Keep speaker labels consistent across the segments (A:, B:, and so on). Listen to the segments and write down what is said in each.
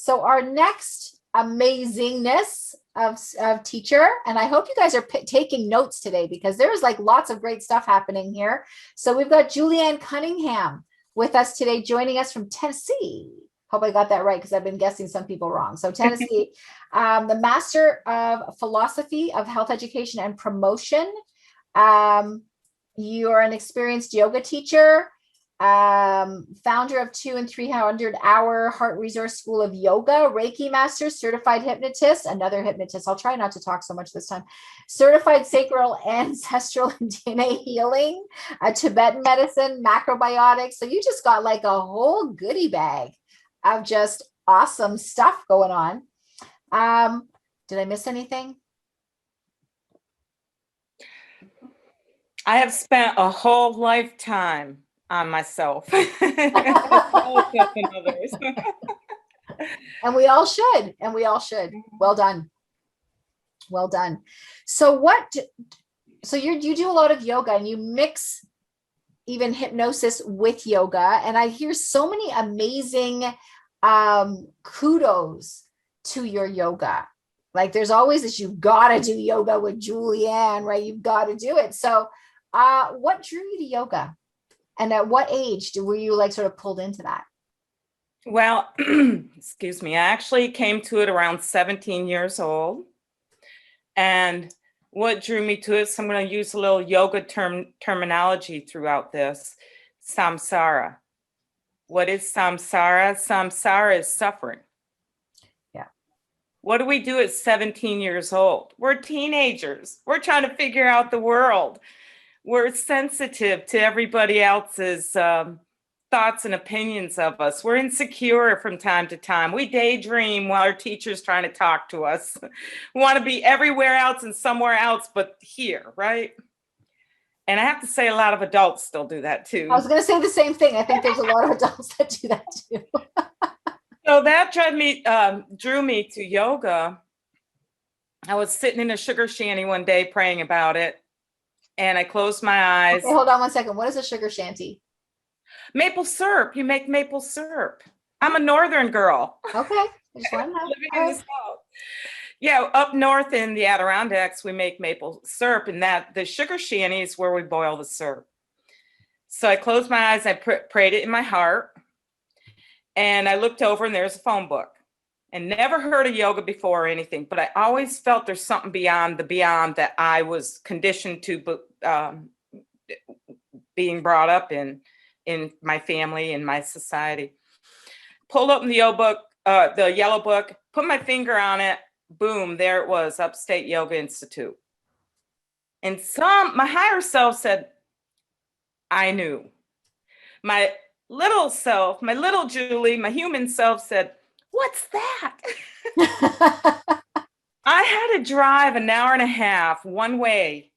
A: So our next amazingness of teacher, and I hope you guys are taking notes today because there's like lots of great stuff happening here. So we've got Julianne Cunningham with us today, joining us from Tennessee. Hope I got that right because I've been guessing some people wrong. So Tennessee, the Master of Philosophy of Health Education and Promotion. You're an experienced yoga teacher, founder of 200 and 300 hour Heart Resource School of Yoga, Reiki master, certified hypnotist, another hypnotist. I'll try not to talk so much this time. Certified sacral, ancestral, and DNA healing, Tibetan medicine, macrobiotics. So you just got like a whole goodie bag of just awesome stuff going on. Did I miss anything?
B: I have spent a whole lifetime on myself. And
A: we all should. And we all should. Well done. Well done. So you do a lot of yoga and you mix even hypnosis with yoga. And I hear so many amazing kudos to your yoga. Like there's always this, you've got to do yoga with Julianne, right? You've got to do it. So what drew you to yoga? And at what age were you like sort of pulled into that?
B: Well, excuse me. I actually came to it around 17 years old. And what drew me to it, so I'm going to use a little yoga terminology throughout this, samsara. What is samsara? Samsara is suffering.
A: Yeah. What
B: do we do at 17 years old? We're teenagers. We're trying to figure out the world. We're sensitive to everybody else's thoughts and opinions of us. We're insecure from time to time. We daydream while our teacher's trying to talk to us. We want to be everywhere else and somewhere else but here, right? And I have to say a lot of adults still do that too.
A: I was going to say the same thing. I think there's a lot of adults that do that too.
B: So that drew me to yoga. I was sitting in a sugar shanty one day praying about it. And I closed my eyes.
A: Okay, hold on one second. What is a sugar shanty?
B: Maple syrup. You make maple syrup. I'm a northern girl.
A: Okay. I just want to know.
B: Living in the South. Yeah, up north in the Adirondacks, we make maple syrup, and that the sugar shanty is where we boil the syrup. So I closed my eyes. I prayed it in my heart, and I looked over, and there's a phone book. And never heard of yoga before or anything, but I always felt there's something beyond that I was conditioned to being brought up in my family and my society. Pulled open the yellow book, put my finger on it, boom, there it was, Upstate Yoga Institute. And my higher self said, I knew. My little self, my little Julie, my human self said, what's that? I had to drive an hour and a half one way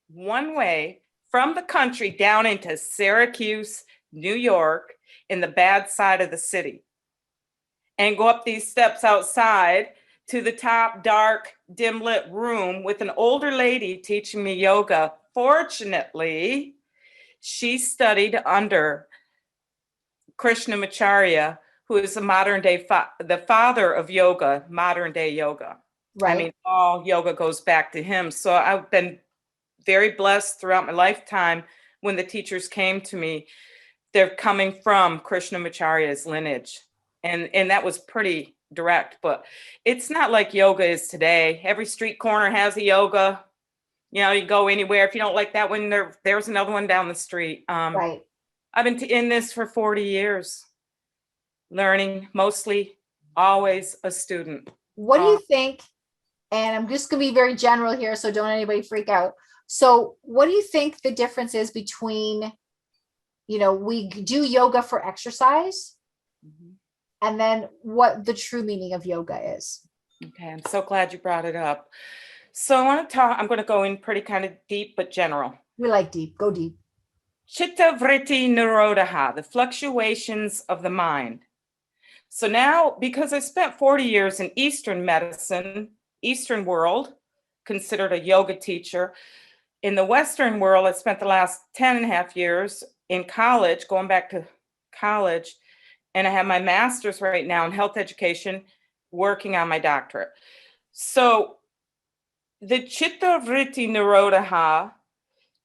B: from the country down into Syracuse, New York, in the bad side of the city, and go up these steps outside to the top dark, dim lit room with an older lady teaching me yoga. Fortunately, she studied under Krishnamacharya, who is the modern day, the father of yoga, modern day yoga. Right. I mean, all yoga goes back to him. So I've been very blessed throughout my lifetime. When the teachers came to me, they're coming from Krishnamacharya's lineage. And that was pretty direct, but it's not like yoga is today. Every street corner has a yoga. You know, you go anywhere. If you don't like that one, there's another one down the street.
A: Right.
B: I've been in this for 40 years. Learning, mostly, always a student.
A: What do you think? And I'm just going to be very general here, so don't anybody freak out. So what do you think the difference is between, we do yoga for exercise, and then what the true meaning of yoga is?
B: Okay, I'm so glad you brought it up. So I'm going to go in pretty kind of deep, but general.
A: We like deep. Go deep.
B: Chitta vritti nirodha, the fluctuations of the mind. So now, because I spent 40 years in Eastern medicine, Eastern world, considered a yoga teacher. In the Western world, I spent the last 10 and a half years in college, going back to college, and I have my master's right now in health education working on my doctorate. So the chitta vritti nirodha,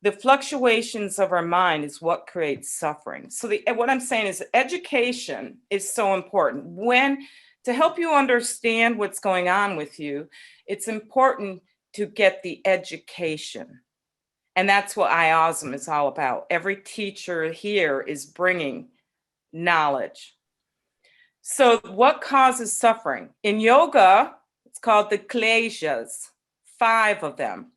B: the fluctuations of our mind, is what creates suffering. So what I'm saying is education is so important. To help you understand what's going on with you, it's important to get the education. And that's what IOSM is all about. Every teacher here is bringing knowledge. So what causes suffering? In yoga, it's called the kleshas, 5 of them.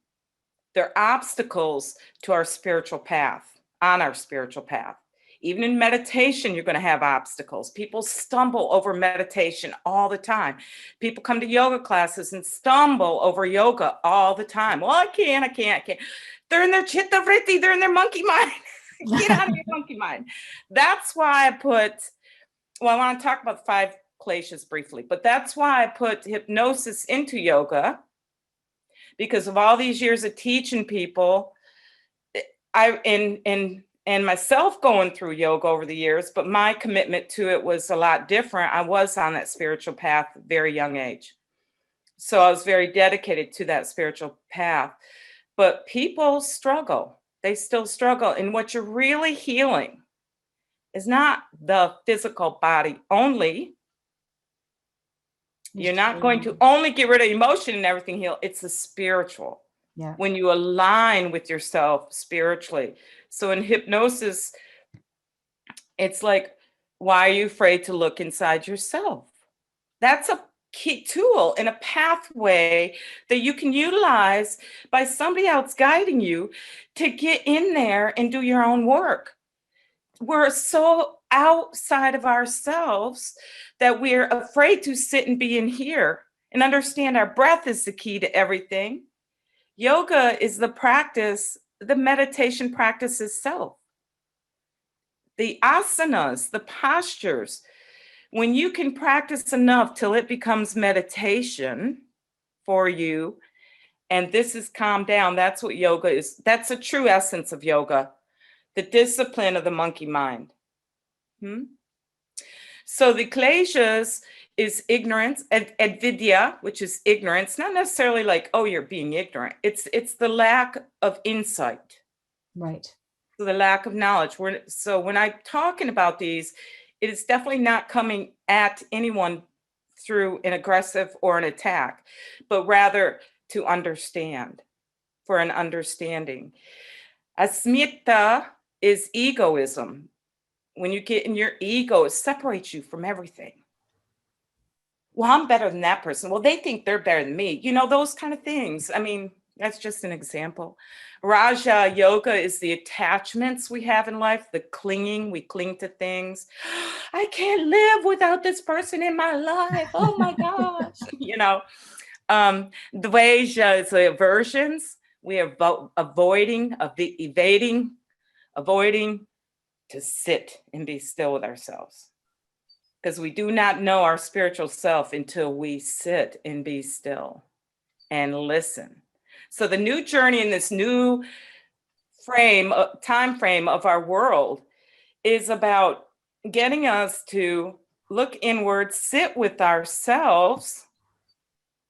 B: They're obstacles to our spiritual path, on our spiritual path. Even in meditation, you're going to have obstacles. People stumble over meditation all the time. People come to yoga classes and stumble over yoga all the time. Well, I can't. They're in their chitta vritti, they're in their monkey mind. Get out of your monkey mind. That's why I want to talk about the 5 kleshas briefly, but that's why I put hypnosis into yoga. Because of all these years of teaching people, and myself going through yoga over the years, but my commitment to it was a lot different. I was on that spiritual path at a very young age. So I was very dedicated to that spiritual path. But people struggle. They still struggle. And what you're really healing is not the physical body only. You're not going to only get rid of emotion and everything heal. It's the spiritual.
A: Yeah.
B: When you align with yourself spiritually. So in hypnosis, it's like, why are you afraid to look inside yourself? That's a key tool and a pathway that you can utilize by somebody else guiding you to get in there and do your own work. We're so outside of ourselves that we're afraid to sit and be in here and understand our breath is the key to everything. Yoga is the practice, the meditation practice itself. The asanas, the postures, when you can practice enough till it becomes meditation for you, and this is calm down, that's what yoga is. That's a true essence of yoga, the discipline of the monkey mind. So the kleshas is ignorance, and vidya, which is ignorance, not necessarily like, oh, you're being ignorant. It's the lack of insight.
A: Right.
B: So the lack of knowledge. So when I'm talking about these, it is definitely not coming at anyone through an aggressive or an attack, but rather to understand, for an understanding. Asmita is egoism. When you get in your ego, it separates you from everything. Well, I'm better than that person. Well, they think they're better than me. You know, those kind of things. I mean, that's just an example. Raja Yoga is the attachments we have in life, the clinging. We cling to things. I can't live without this person in my life. Oh my gosh. You know, Dvaja is the aversions. We are avoiding to sit and be still with ourselves. Because we do not know our spiritual self until we sit and be still and listen. So the new journey in this new time frame of our world is about getting us to look inward, sit with ourselves,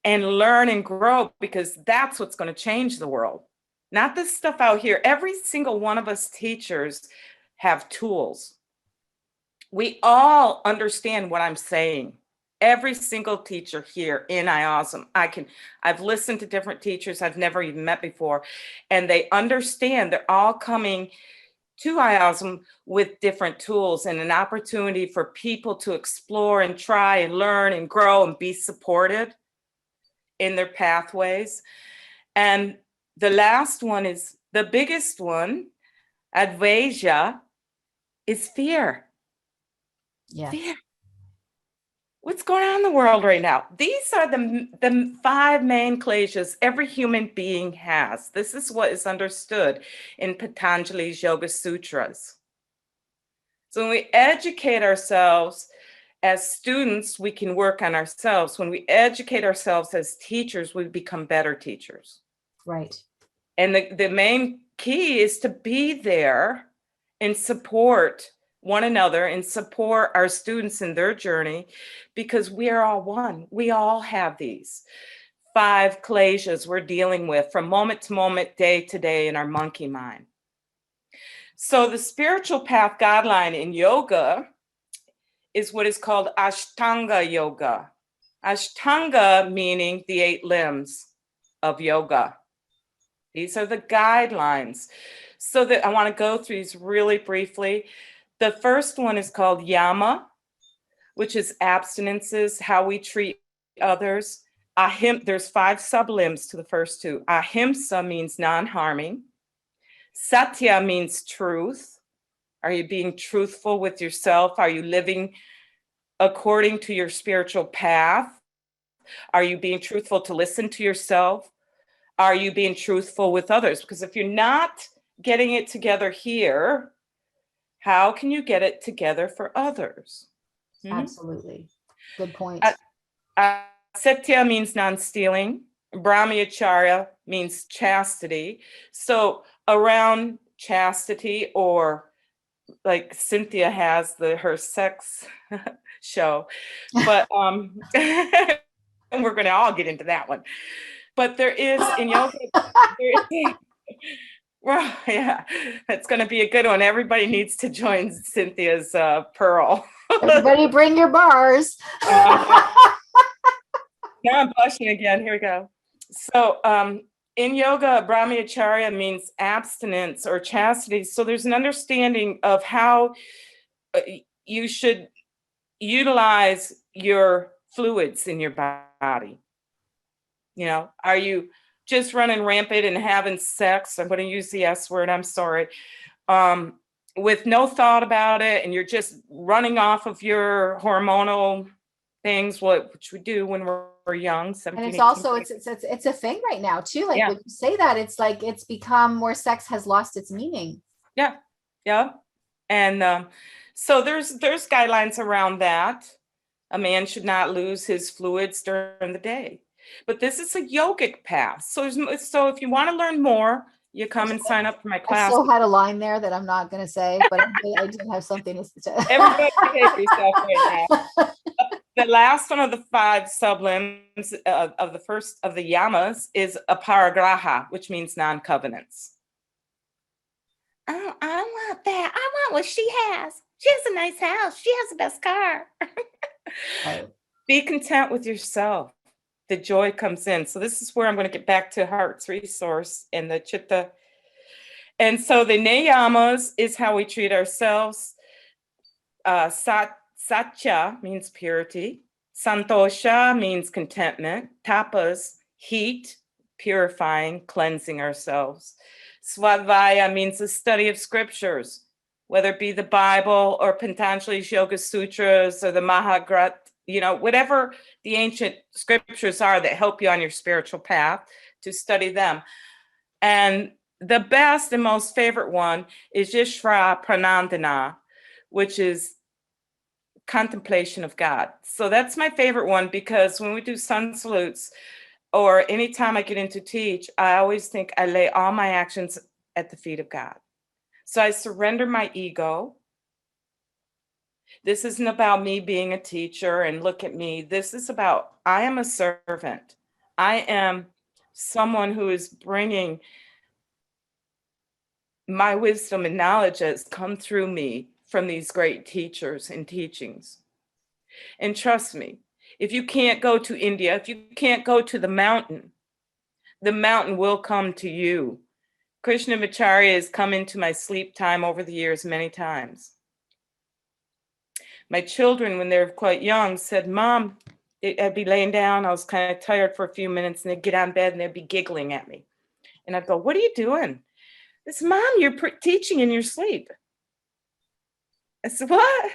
B: and learn and grow, because that's what's going to change the world. Not this stuff out here. Every single one of us teachers have tools. We all understand what I'm saying. Every single teacher here in IOSM, I've listened to different teachers I've never even met before, and they understand. They're all coming to IOSM with different tools and an opportunity for people to explore and try and learn and grow and be supported in their pathways. And the last one is the biggest one, Advaita, is fear.
A: Yeah.
B: Fear. What's going on in the world right now? These are the 5 main kleshas every human being has. This is what is understood in Patanjali's Yoga Sutras. So when we educate ourselves as students, we can work on ourselves. When we educate ourselves as teachers, we become better teachers.
A: Right.
B: And the main key is to be there and support one another and support our students in their journey, because we are all one. We all have these 5 kleshas we're dealing with from moment to moment, day to day in our monkey mind. So the spiritual path guideline in yoga is what is called Ashtanga Yoga. Ashtanga meaning the 8 limbs of yoga. These are the guidelines. So that I want to go through these really briefly. The first one is called Yama, which is abstinences, how we treat others. There's 5 sublimbs to the first 2. Ahimsa means non-harming. Satya means truth. Are you being truthful with yourself? Are you living according to your spiritual path? Are you being truthful to listen to yourself? Are you being truthful with others? Because if you're not getting it together here, how can you get it together for others?
A: Absolutely. Good point.
B: Satya means non-stealing. Brahmacharya means chastity. So around chastity, or like Cynthia has her sex show, but and we're going to all get into that one. But there is in yoga, well, yeah, it's going to be a good one. Everybody needs to join Cynthia's Pearl.
A: Everybody bring your bars.
B: Now I'm blushing again. Here we go. So in yoga, Brahmacharya means abstinence or chastity. So there's an understanding of how you should utilize your fluids in your body. You know, are you just running rampant and having sex? I'm going to use the S word, I'm sorry. With no thought about it, and you're just running off of your hormonal things, which we do when we're young. 17,
A: and it's also it's a thing right now too. Like when you say that, it's like it's become more, sex has lost its meaning.
B: Yeah. And so there's guidelines around that. A man should not lose his fluids during the day. But this is a yogic path. So if you want to learn more, you come and sign up for my class.
A: I still had a line there that I'm not going to say, but I did have something to say.
B: Everybody behave yourself right now. The last one of the 5 sublimbs of the first of the yamas is aparigraha, which means non-covenants. I don't want that. I want what she has. She has a nice house. She has the best car.
A: Right.
B: Be content with yourself. The joy comes in. So this is where I'm going to get back to Heart's Resource and the Chitta. And so the niyamas is how we treat ourselves. Satya means purity. Santosha means contentment. Tapas, heat, purifying, cleansing ourselves. Svadhyaya means the study of scriptures, whether it be the Bible or Patanjali's Yoga Sutras or the Mahagrat, whatever the ancient scriptures are that help you on your spiritual path, to study them. And the best and most favorite one is Yishra Pranandana, which is Contemplation of God. So that's my favorite one, because when we do sun salutes, or anytime I get into teach, I always think I lay all my actions at the feet of God. So I surrender my ego. This isn't about me being a teacher and look at me. This is about, I am a servant. I am someone who is bringing my wisdom and knowledge has come through me from these great teachers and teachings. And trust me, if you can't go to India, if you can't go to the mountain will come to you. Krishnamacharya has come into my sleep time over the years many times. My children, when they're quite young, said, Mom, I'd be laying down. I was kind of tired for a few minutes, and they'd get on bed and they'd be giggling at me. And I'd go, what are you doing? They said, Mom, you're teaching in your sleep. I said, what?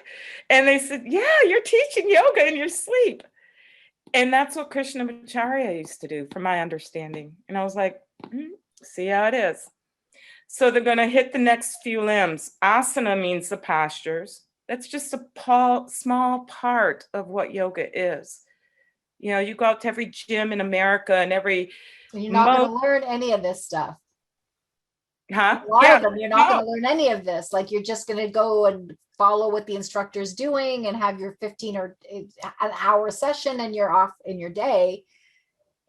B: And they said, yeah, you're teaching yoga in your sleep. And that's what Krishnamacharya used to do, from my understanding. And I was like, see how it is. So they're going to hit the next few limbs. Asana means the postures. That's just a small part of what yoga is. You go out to every gym in America and every...
A: You're not going to learn any of this stuff.
B: Huh?
A: A lot
B: Yeah.
A: of them, you're not going
B: No.
A: to learn any of this. Like you're just going to go and follow what the instructor's doing and have your 15 or an hour session and you're off in your day.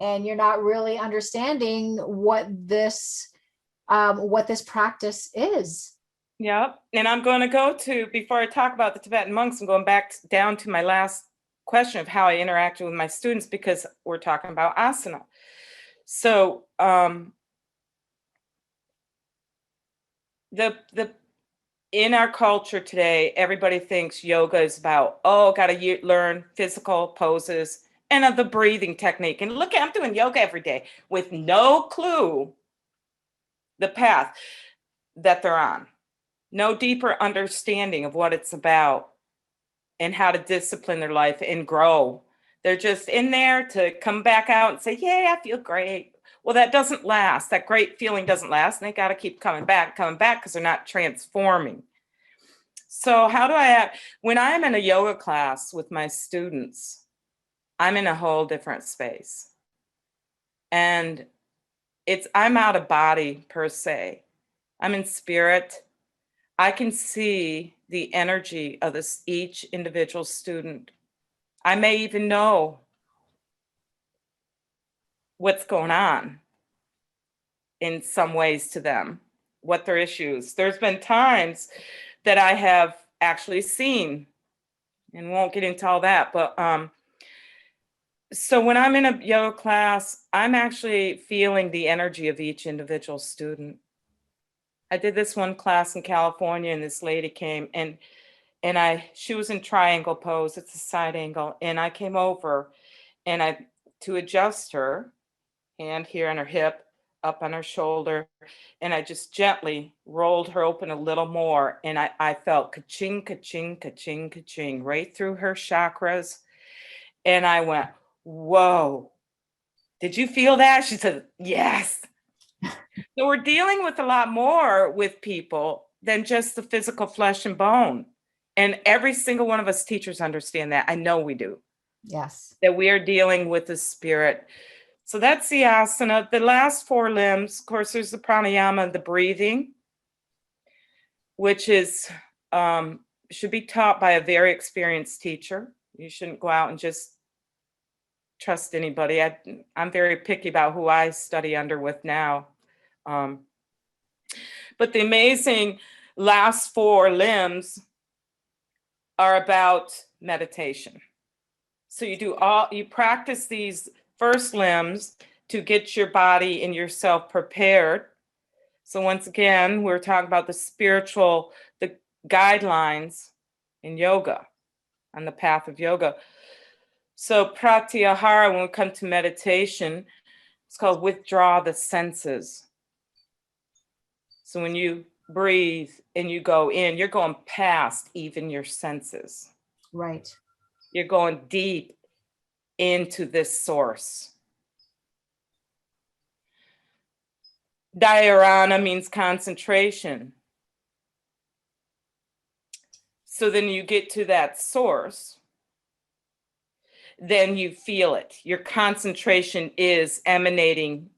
A: And you're not really understanding what this practice is.
B: Yep. And I'm going to go to, before I talk about the Tibetan monks, I'm going back down to my last question of how I interacted with my students, because we're talking about asana. So the in our culture today, everybody thinks yoga is about, oh, got to learn physical poses and of the breathing technique. And look, I'm doing yoga every day with no clue the path that they're on, no deeper understanding of what it's about and how to discipline their life and grow. They're just in there to come back out and say, yay, I feel great. Well, that doesn't last. That great feeling doesn't last. And they got to keep coming back because they're not transforming. So how do I act? When I'm in a yoga class with my students, I'm in a whole different space. And I'm out of body per se. I'm in spirit. I can see the energy of each individual student. I may even know what's going on in some ways to them, what their issues. There's been times that I have actually seen, and won't get into all that, but so when I'm in a yoga class, I'm actually feeling the energy of each individual student. I did this one class in California, and this lady came, and she was in triangle pose. It's a side angle, and I came over, and to adjust her hand here on her hip, up on her shoulder, and I just gently rolled her open a little more, and I felt ka-ching, ka-ching, ka-ching, ka-ching right through her chakras, and I went, whoa, did you feel that? She said, yes. So we're dealing with a lot more with people than just the physical flesh and bone. And every single one of us teachers understand that. I know we do.
A: Yes.
B: That we are dealing with the spirit. So that's the asana. The last 4 limbs, of course, there's the pranayama, the breathing, which is should be taught by a very experienced teacher. You shouldn't go out and just trust anybody. I'm very picky about who I study under with now. But the amazing last 4 limbs are about meditation. So you practice these first limbs to get your body and yourself prepared. So once again, we're talking about the guidelines in yoga, on the path of yoga. So pratyahara, when we come to meditation, it's called withdraw the senses. So when you breathe and you go in, you're going past even your senses.
A: Right.
B: You're going deep into this source. Dhyarana means concentration. So then you get to that source, then you feel it. Your concentration is emanating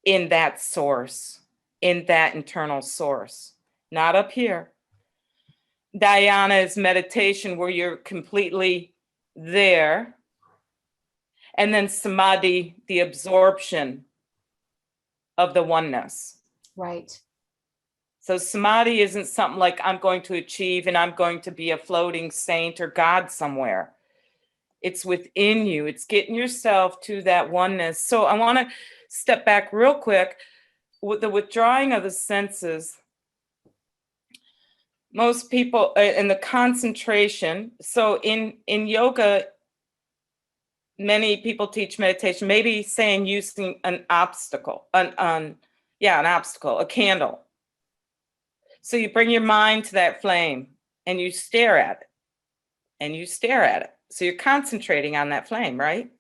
B: in that source, in that internal source, not up here. Dhyana is meditation where you're completely there. And then samadhi, the absorption of the oneness.
A: Right.
B: So samadhi isn't something like I'm going to achieve and I'm going to be a floating saint or God somewhere. It's within you. It's getting yourself to that oneness. So I want to step back real quick. With the withdrawing of the senses, most people, and the concentration. So in yoga, many people teach meditation, maybe saying using an obstacle, an obstacle, a candle. So you bring your mind to that flame and you stare at it and you stare at it. So you're concentrating on that flame, right?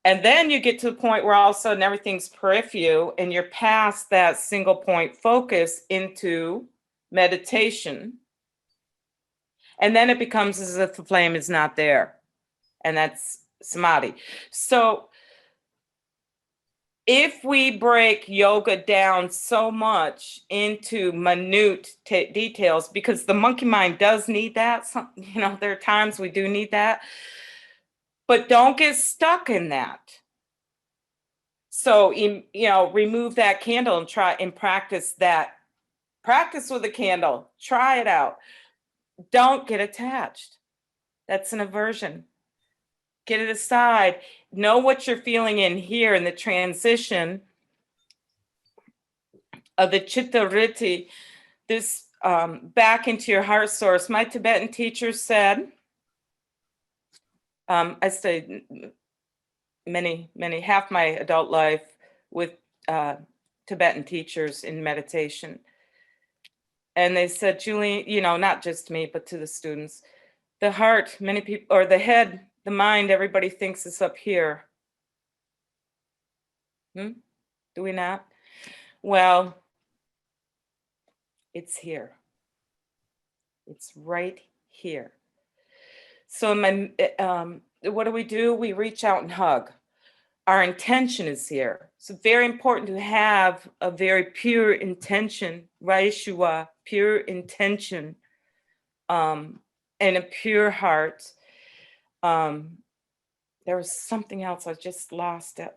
B: And then you get to the point where all of a sudden everything's peripheral and you're past that single point focus into meditation. And then it becomes as if the flame is not there. And that's samadhi. So if we break yoga down so much into minute details, because the monkey mind does need that, there are times we do need that, but don't get stuck in that. So, remove that candle and try and practice that. Practice with a candle. Try it out. Don't get attached. That's an aversion. Get it aside. Know what you're feeling in here in the transition of the chitta vritti, this back into your heart source. My Tibetan teacher said, I studied half my adult life with Tibetan teachers in meditation. And they said, Julie, not just me, but to the students, the heart, many people, or the head, the mind, everybody thinks is up here. Do we not? Well, it's here. It's right here. So what do? We reach out and hug. Our intention is here. So very important to have a very pure intention, Vaishua, pure intention, and a pure heart. There was something else, I just lost it.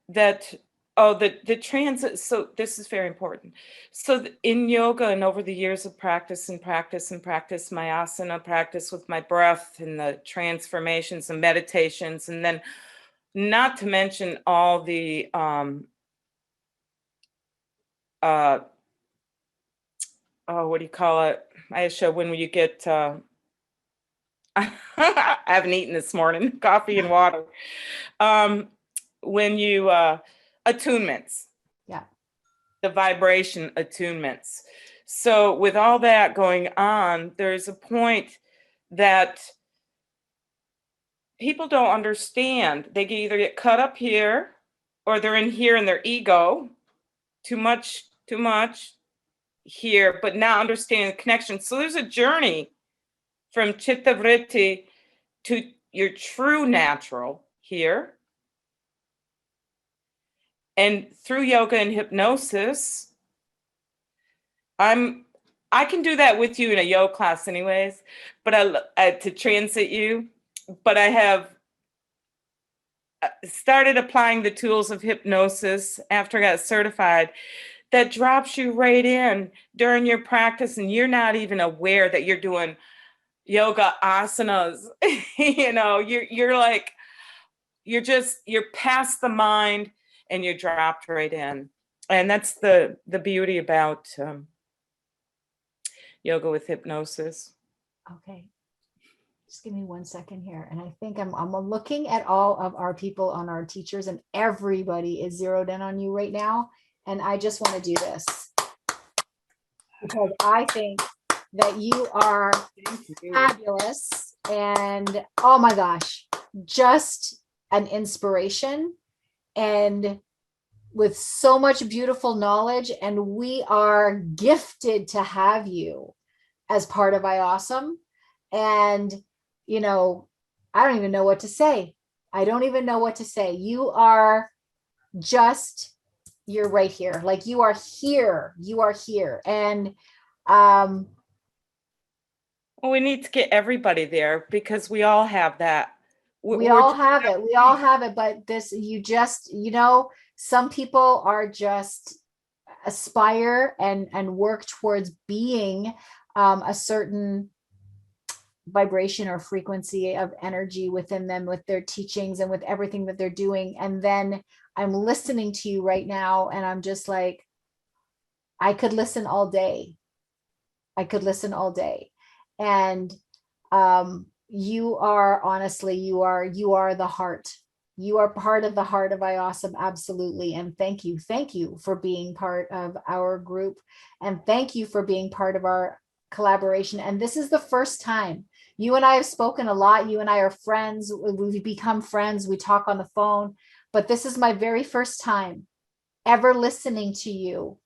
B: The transit. So this is very important. So in yoga and over the years of practice, my asana practice with my breath and the transformations and meditations, and then not to mention all the what do you call it, Ayse, when you get I haven't eaten this morning, coffee and water. When you attunements.
A: Yeah.
B: The vibration attunements. So with all that going on, there's a point that people don't understand. They can either get cut up here, or they're in here in their ego, too much here, but now understanding the connection. So there's a journey from chitta vritti to your true natural here. And through yoga and hypnosis, I can do that with you in a yoga class anyways, but I to transit you, but I have started applying the tools of hypnosis after I got certified that drops you right in during your practice, and you're not even aware that you're doing yoga asanas. You're like, you're past the mind and you're dropped right in. And that's the beauty about yoga with hypnosis.
A: Okay. Just give me 1 second here. And I think I'm looking at all of our people on our teachers, and everybody is zeroed in on you right now. And I just want to do this because I think that you are fabulous. And oh my gosh, just an inspiration, and with so much beautiful knowledge. And we are gifted to have you as part of iAwesome. And I don't even know what to say. You are just, you're right here. Like you are here. And
B: well, we need to get everybody there because we all have that.
A: We all have it. But this, some people are just aspire and work towards being a certain vibration or frequency of energy within them, with their teachings and with everything that they're doing. And then I'm listening to you right now, and I'm just like, I could listen all day. And you are, honestly, you are the heart. You are part of the heart of iAwesome. Absolutely. And thank you for being part of our group, and thank you for being part of our collaboration. And this is the first time. You and I have spoken a lot. You and I are friends. We've become friends. We talk on the phone, but this is my very first time ever listening to you,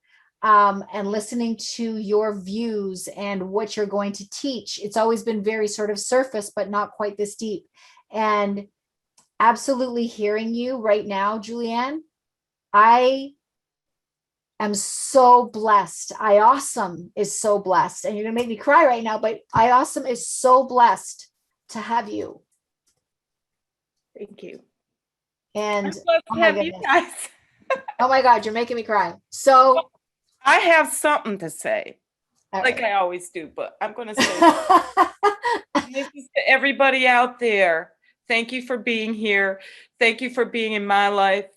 A: and listening to your views and what you're going to teach. It's always been very sort of surface, but not quite this deep. And absolutely hearing you right now, Julianne. I am so blessed. I awesome is so blessed. And you're gonna make me cry right now, but I awesome is so blessed to have you.
B: Thank you.
A: And
B: I'm blessed to have you guys.
A: Oh my God, you're making me cry. So
B: I have something to say. Like I always do, but I'm going to say this is to everybody out there. Thank you for being here. Thank you for being in my life.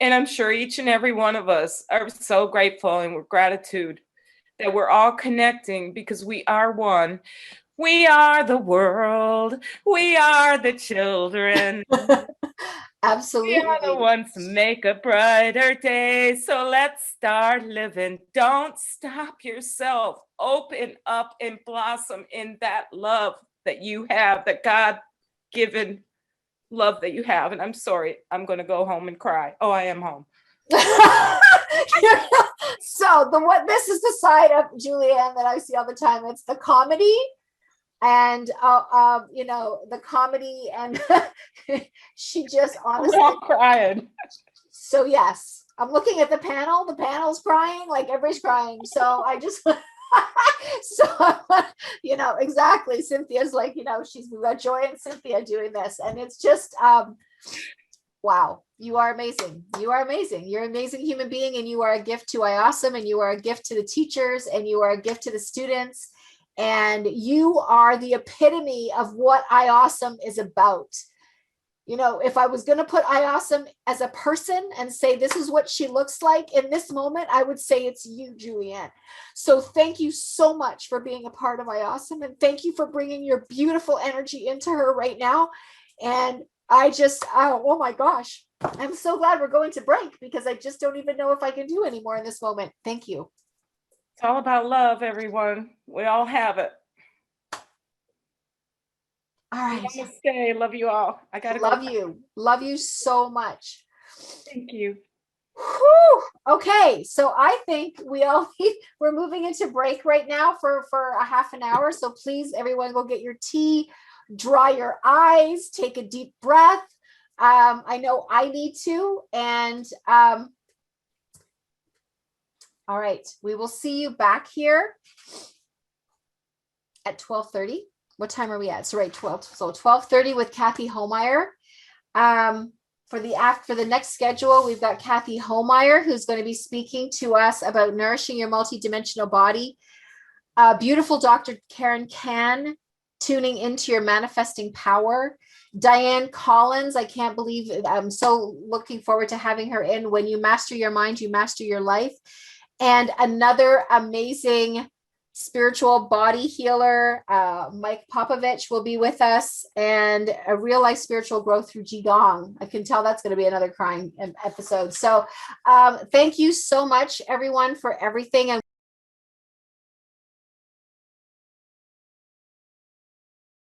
B: And I'm sure each and every one of us are so grateful and with gratitude that we're all connecting because we are one. We are the world. We are the children.
A: Absolutely.
B: We are the ones to make a brighter day. So let's start living. Don't stop yourself. Open up and blossom in that love that you have, that God-given love that you have. And I'm sorry, I'm going to go home and cry. Oh, I am home.
A: So this is the side of Julianne that I see all the time. It's the comedy. And the comedy, and she just honestly
B: crying.
A: So yes, I'm looking at the panel. The panel's crying, like everybody's crying. So I just exactly. Cynthia's like, we got Joy and Cynthia doing this, and it's just wow, you are amazing. You are amazing. You're an amazing human being, and you are a gift to IAWSOME, and you are a gift to the teachers, and you are a gift to the students. And you are the epitome of what IAWSOME is about. If I was going to put IAWSOME as a person and say, this is what she looks like in this moment, I would say it's you, Julianne. So thank you so much for being a part of IAWSOME. And thank you for bringing your beautiful energy into her right now. And I just, oh my gosh, I'm so glad we're going to break because I just don't even know if I can do any more in this moment. Thank you.
B: It's all about love, everyone. We all have it.
A: All right.
B: Namaste. Love you all. I gotta
A: love you. Love you so much.
B: Thank you.
A: Whew. Okay, so I think we're moving into break right now for a half an hour. So please, everyone, go get your tea, dry your eyes, take a deep breath. I know I need to, and all right, we will see you back here at 12:30. What time are we at? So right, 12. So 12:30 with Kathy Homeyer. For the next schedule, we've got Kathy Homeyer, who's going to be speaking to us about nourishing your multidimensional body. Beautiful Dr. Karen Can, tuning into your manifesting power. Diane Collins, I can't believe it. I'm so looking forward to having her in. When you master your mind, you master your life. And another amazing spiritual body healer, Mike Popovich, will be with us, and a real life spiritual growth through Qigong. I can tell that's going to be another crying episode. So thank you so much, everyone, for everything. And